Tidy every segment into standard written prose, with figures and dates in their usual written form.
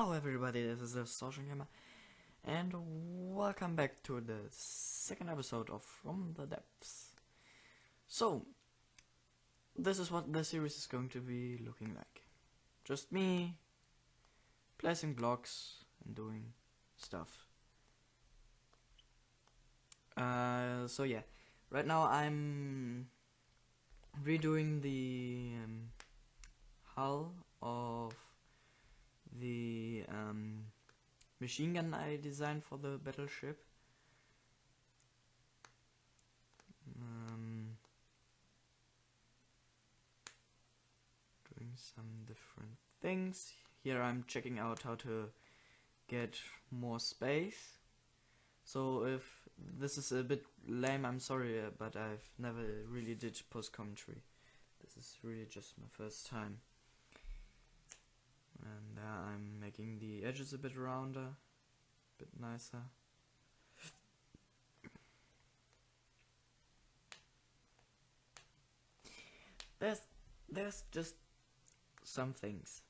Hello everybody, this is TheSoschianGamer and welcome back to the second episode of From the Depths. So, this is what the series is going to be looking like. Just me placing blocks and doing stuff. So yeah, right now I'm redoing the hull of the machine gun I designed for the battleship. Doing some different things. Here I'm checking out how to get more space. So if this is a bit lame, I'm sorry, but I've never really did post commentary. This is really just my first time. And I'm making the edges a bit rounder, a bit nicer. There's just some things.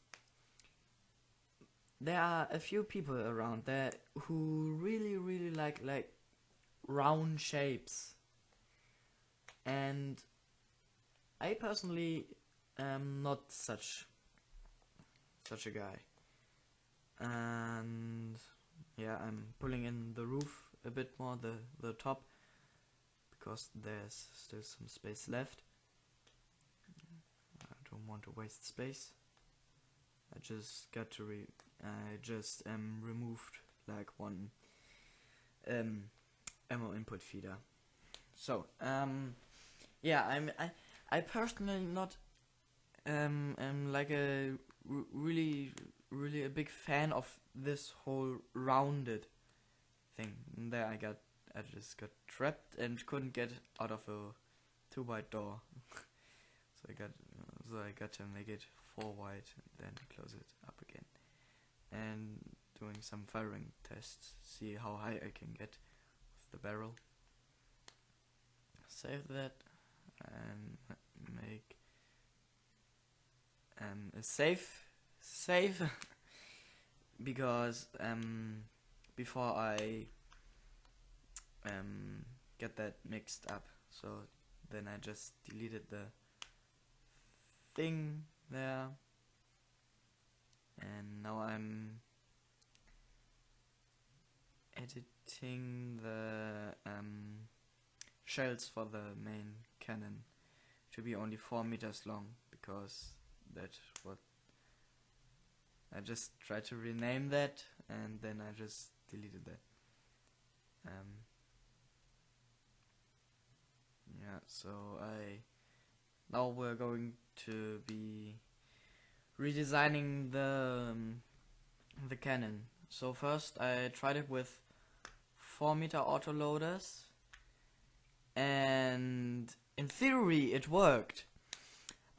There are a few people around there who really like round shapes, and I personally am not such a guy. And yeah, I'm pulling in the roof a bit more, the top, because there's still some space left. I don't want to waste space. I just got to removed like one ammo input feeder. So yeah, I personally not am like a really a big fan of this whole rounded thing. And there I just got trapped and couldn't get out of a 2-wide door. So I got to make it 4-wide and then close it up again. And doing some firing tests, see how high I can get with the barrel. Save that and make a save because before I get that mixed up, so then I just deleted the thing there, and now I'm editing the shells for the main cannon to be only 4 meters long, because that's what I just tried to rename that, and then I just deleted that. Yeah, so now we're going to be redesigning the cannon. So first I tried it with 4-meter autoloaders, and in theory it worked.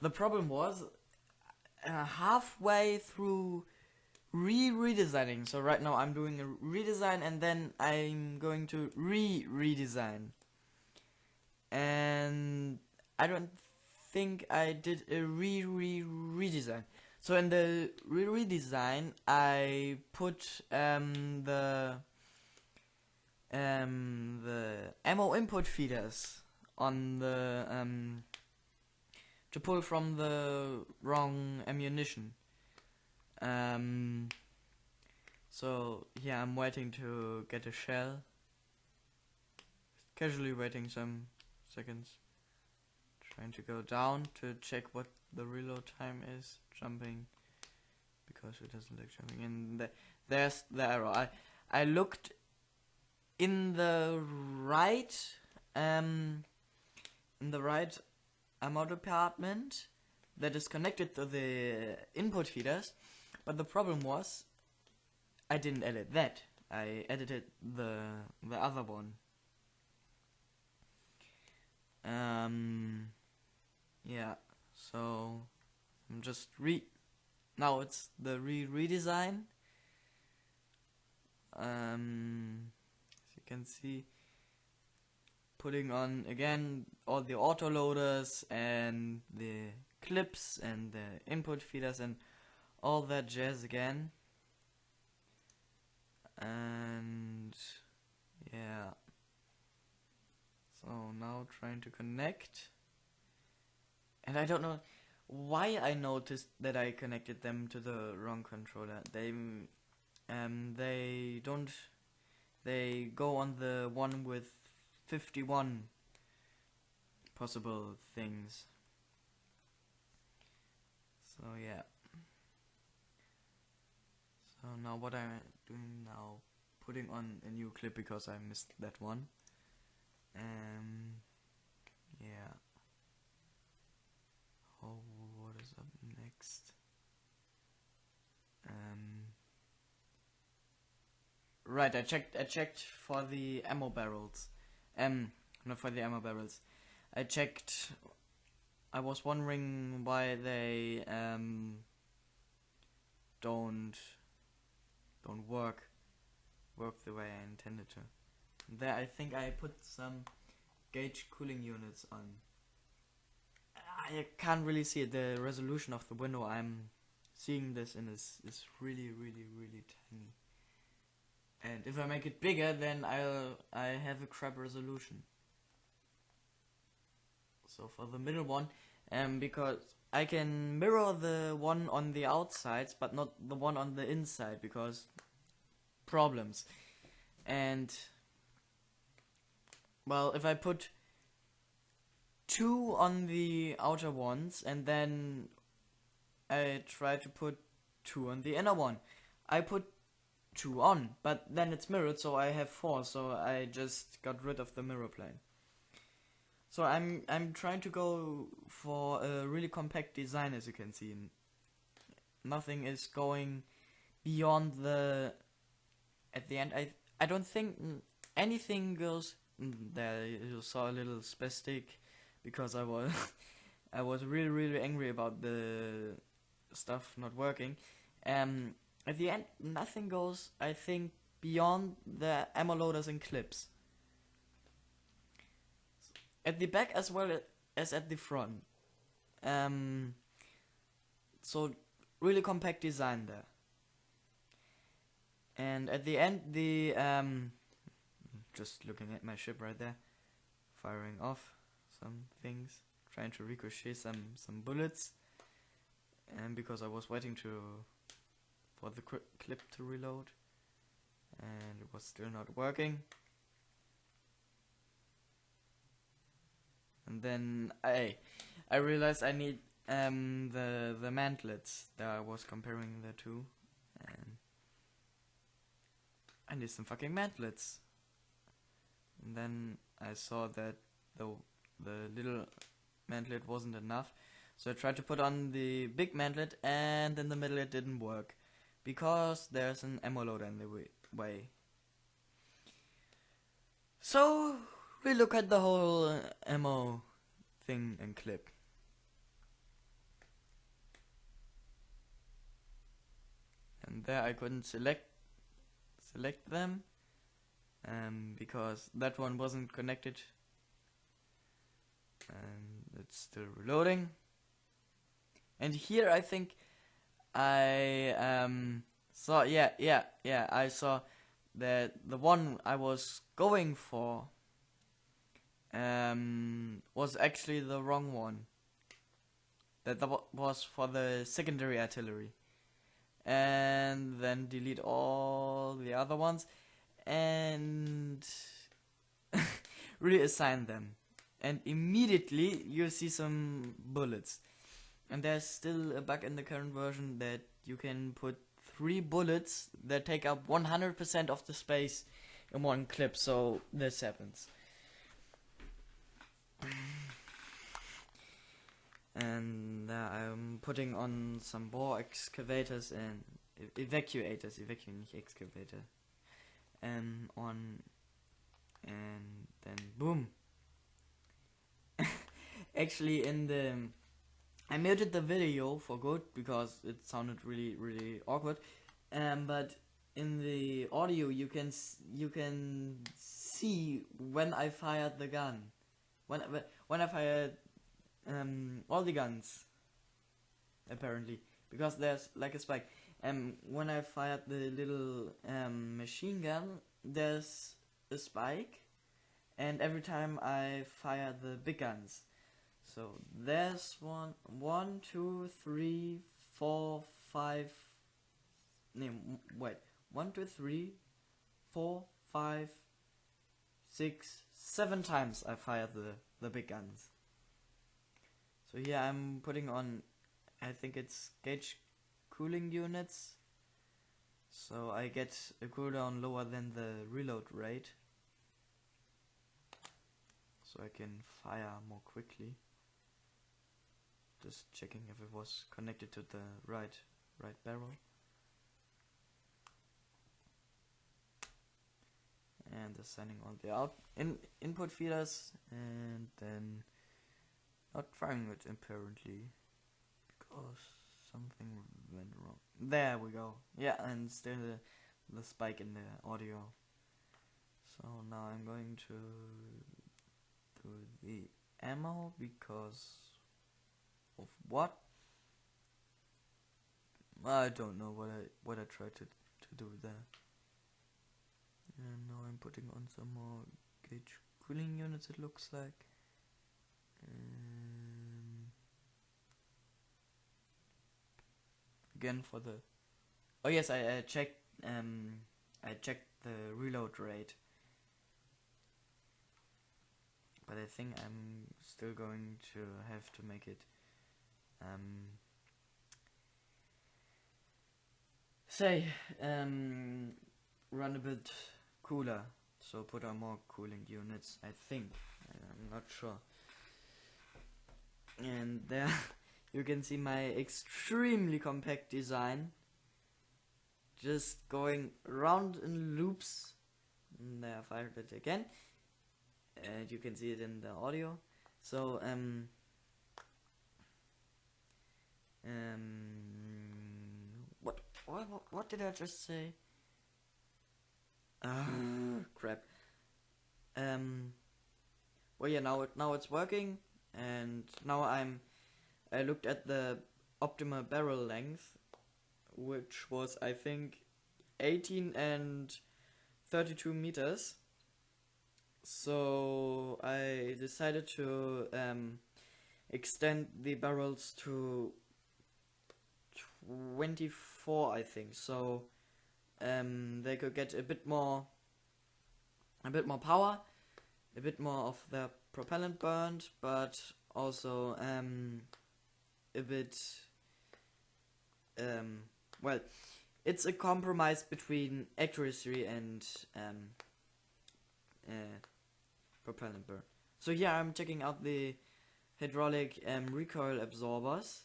The problem was halfway through redesigning. So right now I'm doing a redesign, and then I'm going to redesign. And I don't think I did a redesign. So in the redesign I put the ammo input feeders on the to pull from the wrong ammunition. So yeah, I'm waiting to get a shell. Casually waiting some seconds. Trying to go down to check what the reload time is. Jumping, because it doesn't like jumping. And there's the arrow. I looked in the right ammo department that is connected to the input feeders, but the problem was I didn't edit that. I edited the other one. Yeah, so I'm just now it's the redesign. As you can see, putting on again all the autoloaders and the clips and the input feeders and all that jazz again. And yeah, so now trying to connect, and I don't know why I noticed that I connected them to the wrong controller. They go on the one with 51 possible things. So yeah. So now what I'm doing now, putting on a new clip because I missed that one. Yeah. Oh, what is up next? Right, I checked for the ammo barrels. Not for the ammo barrels. I checked. I was wondering why they don't work the way I intended to. There, I think I put some gauge cooling units on. I can't really see it. The resolution of the window I'm seeing this in is really tiny. And if I make it bigger, then I have a crap resolution. So for the middle one, because I can mirror the one on the outsides, but not the one on the inside, because problems. And well, if I put 2 on the outer ones, and then I try to put 2 on the inner one, I put 2 on, but then it's mirrored, so I have 4, so I just got rid of the mirror plane. So I'm trying to go for a really compact design, as you can see. Nothing is going beyond the. At the end, I don't think anything goes. There you saw a little spastic, because I was I was really angry about the stuff not working. At the end, nothing goes, I think, beyond the ammo loaders and clips. At the back as well as at the front. So really compact design there. And at the end, the just looking at my ship right there, firing off some things, trying to ricochet some bullets, and because I was waiting for the clip to reload, and it was still not working. And then I realized I need the mantlets that I was comparing the two, and I need some fucking mantlets. And then I saw that the little mantlet wasn't enough, so I tried to put on the big mantlet, and in the middle it didn't work because there's an ammo loader in the way. So we look at the whole ammo thing and clip. And there I couldn't select them because that one wasn't connected, and it's still reloading. And here I think I saw I saw that the one I was going for was actually the wrong one. That was for the secondary artillery. And then delete all the other ones and reassign them. And immediately you see some bullets. And there's still a bug in the current version that you can put 3 bullets that take up 100% of the space in one clip, so this happens. And I'm putting on some bore excavators and evacuators, nicht excavator, on, and then boom. Actually, I muted the video for good because it sounded really awkward. But in the audio you can see when I fired the gun, when I fired all the guns, apparently, because there's like a spike. When I fired the little machine gun, there's a spike, and every time I fire the big guns. So there's 1, 2, 3, 4, 5. No, wait. 1, 2, 3, 4, 5, 6, 7 times I fired the big guns. So here I'm putting on, I think it's gauge cooling units. So I get a cooldown lower than the reload rate. So I can fire more quickly. Just checking if it was connected to the right barrel. And assigning all the input feeders, and then not firing it apparently because something went wrong. There we go. Yeah, and still the spike in the audio. So now I'm going to do the ammo because of what? I don't know what I tried to do there. And now I'm putting on some more gauge cooling units, it looks like. Again for the... Oh yes, I checked the reload rate. But I think I'm still going to have to make it run a bit cooler, so put on more cooling units, I think. I'm not sure. And there you can see my extremely compact design, just going round in loops. And there I fired it again, and you can see it in the audio. So what did I just say? Crap. Well, yeah, now it's working, and now I looked at the optimal barrel length, which was I think 18 and 32 meters. So I decided to extend the barrels to 24, I think. So they could get a bit more power, a bit more of the propellant burned, but also a bit well, it's a compromise between accuracy and propellant burn. So here I'm checking out the hydraulic recoil absorbers.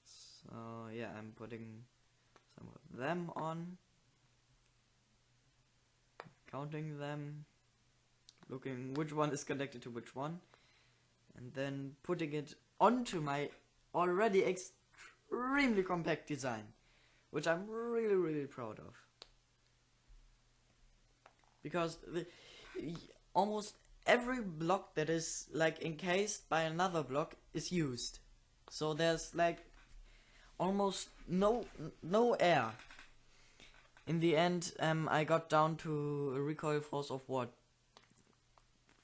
So yeah, I'm putting some of them on, counting them, looking which one is connected to which one, and then putting it onto my already extremely compact design, which I'm really proud of. Because almost every block that is like encased by another block is used. So there's like almost no air. In the end, I got down to a recoil force of what?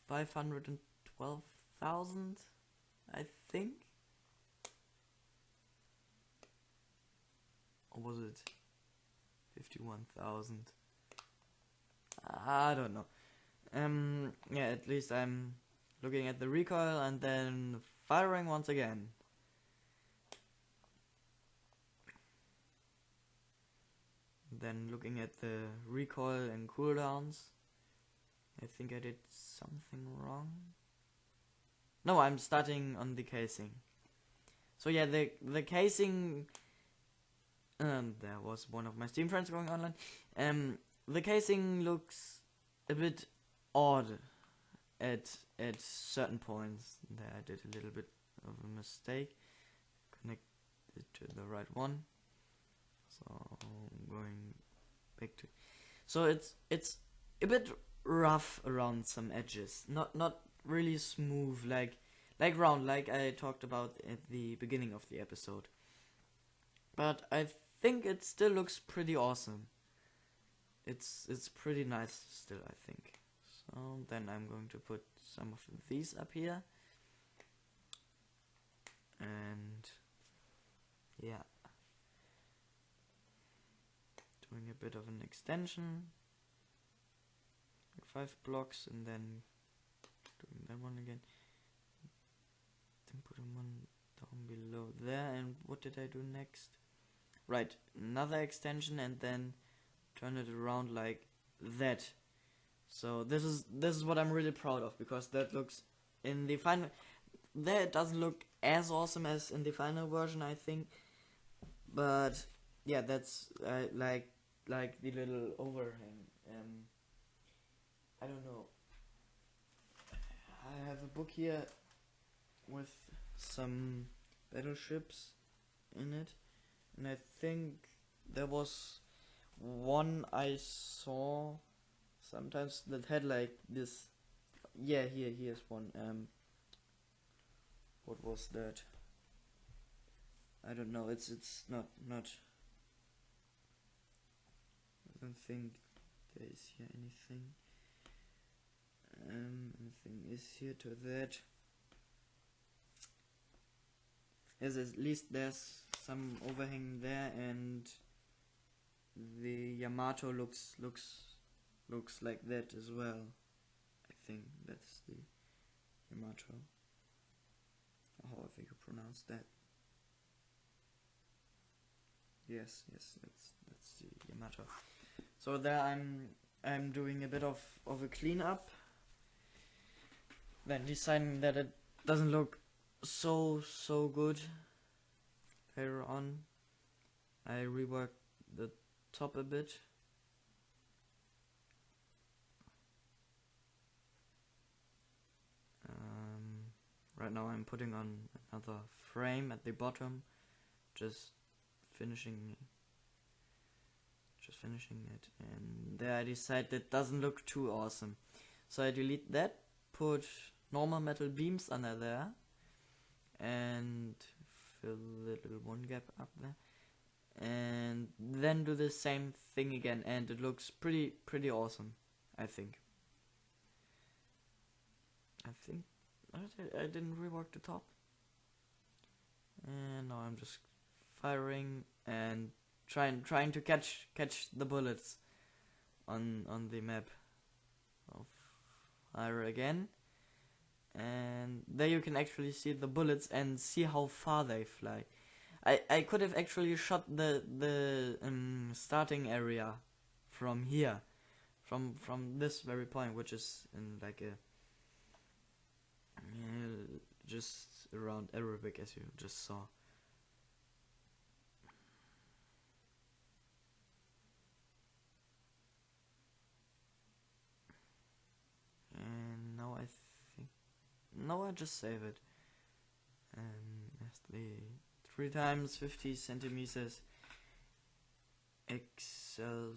512,000, I think? Or was it 51,000? I don't know. Yeah, at least I'm looking at the recoil and then firing once again. Then looking at the recoil and cooldowns. I think I did something wrong. No, I'm starting on the casing. So yeah, the casing. There was one of my Steam friends going online. The casing looks a bit odd at certain points. There I did a little bit of a mistake. Connect it to the right one. So going back to. So it's a bit rough around some edges. Not really smooth like round, like I talked about at the beginning of the episode. but I think it still looks pretty awesome. It's pretty nice still, I think. So then I'm going to put some of these up here. And yeah, doing a bit of an extension, like 5 blocks, and then doing that one again. Then putting one down below there. And what did I do next? Right, another extension, and then turn it around like that. So this is what I'm really proud of, because that looks in the final. There it doesn't look as awesome as in the final version, I think. But yeah, that's like the little overhang. I don't know. I have a book here with some battleships in it, and I think there was one I saw sometimes that had like this. Yeah, here's one. What was that? I don't know. It's not. I don't think there is here anything. Anything is here to that. Yes, at least there's some overhang there, and the Yamato looks like that as well. I think that's the Yamato. However you pronounce that. Yes, that's the Yamato. So there I'm doing a bit of a cleanup. Then deciding that it doesn't look so good. Later on, I reworked the top a bit. Right now I'm putting on another frame at the bottom, just finishing it, and there I decided that doesn't look too awesome. So I delete that, put normal metal beams under there, and fill the little one gap up there, and then do the same thing again, and it looks pretty awesome, I think. I didn't rework the top, and now I'm just firing and trying to catch the bullets on the map. I'll fire again, and there you can actually see the bullets and see how far they fly. I could have actually shot the starting area from here, from this very point, which is in like a just around Arabic, as you just saw. And now I just save it. As the 3 times 50 centimeters XL